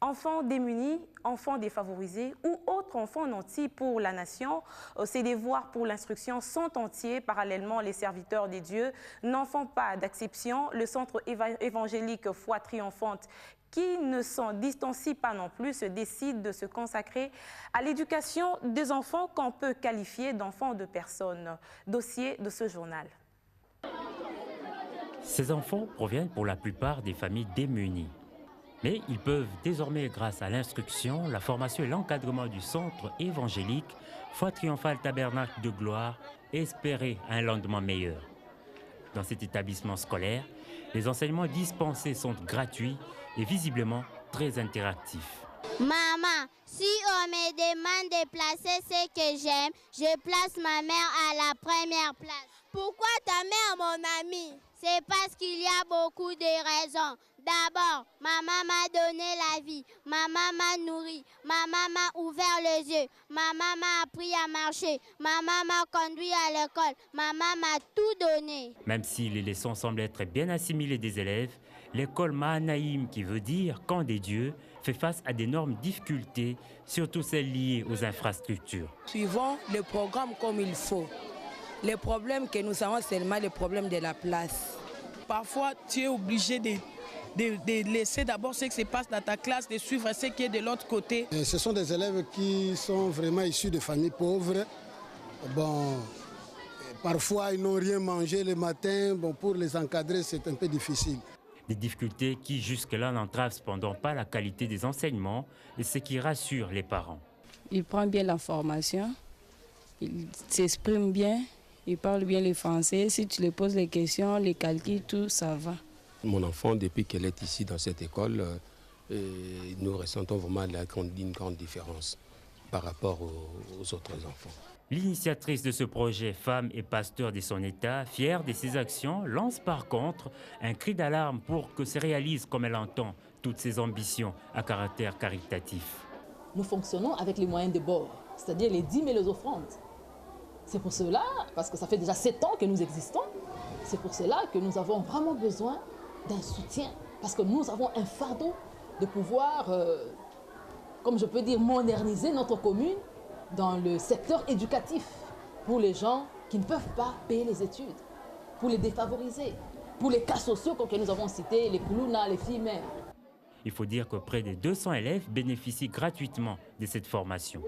Enfants démunis, enfants défavorisés ou autres enfants nantis pour la nation, ces devoirs pour l'instruction sont entiers. Parallèlement, les serviteurs des dieux n'en font pas d'exception. Le centre évangélique Foi Triomphante, qui ne s'en distancie pas non plus, se décide de se consacrer à l'éducation des enfants qu'on peut qualifier d'enfants de personnes. Dossier de ce journal. Ces enfants proviennent pour la plupart des familles démunies. Mais ils peuvent désormais, grâce à l'instruction, la formation et l'encadrement du centre évangélique Foi Triomphale Tabernacle de Gloire, espérer un lendemain meilleur. Dans cet établissement scolaire, les enseignements dispensés sont gratuits et visiblement très interactifs. Maman, si on me demande de placer ce que j'aime, je place ma mère à la première place. Pourquoi ta mère, mon amie? C'est parce qu'il y a beaucoup de raisons. D'abord, maman m'a donné la vie, maman m'a nourri, maman m'a ouvert les yeux, maman m'a appris à marcher, maman m'a conduit à l'école, maman m'a tout donné. Même si les leçons semblent être bien assimilées des élèves, l'école Mahanaïm, qui veut dire camp des dieux, fait face à d'énormes difficultés, surtout celles liées aux infrastructures. Suivons le programme comme il faut. Les problèmes que nous avons, c'est seulement les problèmes de la place. Parfois, tu es obligé de laisser d'abord ce qui se passe dans ta classe, de suivre ce qui est de l'autre côté. Et ce sont des élèves qui sont vraiment issus de familles pauvres. Bon, parfois, ils n'ont rien mangé le matin. Bon, pour les encadrer, c'est un peu difficile. Des difficultés qui, jusque-là, n'entravent cependant pas la qualité des enseignements et ce qui rassure les parents. Il prend bien l'information, il s'exprime bien, il parle bien le français. Si tu lui poses les questions, les calculs, tout, ça va. Mon enfant, depuis qu'elle est ici dans cette école, nous ressentons vraiment une grande différence par rapport aux autres enfants. L'initiatrice de ce projet, femme et pasteur de son État, fière de ses actions, lance par contre un cri d'alarme pour que se réalisent comme elle entend toutes ses ambitions à caractère caritatif. Nous fonctionnons avec les moyens de bord, c'est-à-dire les dîmes et les offrandes. C'est pour cela, parce que ça fait déjà 7 ans que nous existons, c'est pour cela que nous avons vraiment besoin d'un soutien, parce que nous avons un fardeau de pouvoir, comme je peux dire, moderniser notre commune dans le secteur éducatif pour les gens qui ne peuvent pas payer les études, pour les défavorisés, pour les cas sociaux comme que nous avons cités, les koulouna, les filles mères. Il faut dire que près de 200 élèves bénéficient gratuitement de cette formation.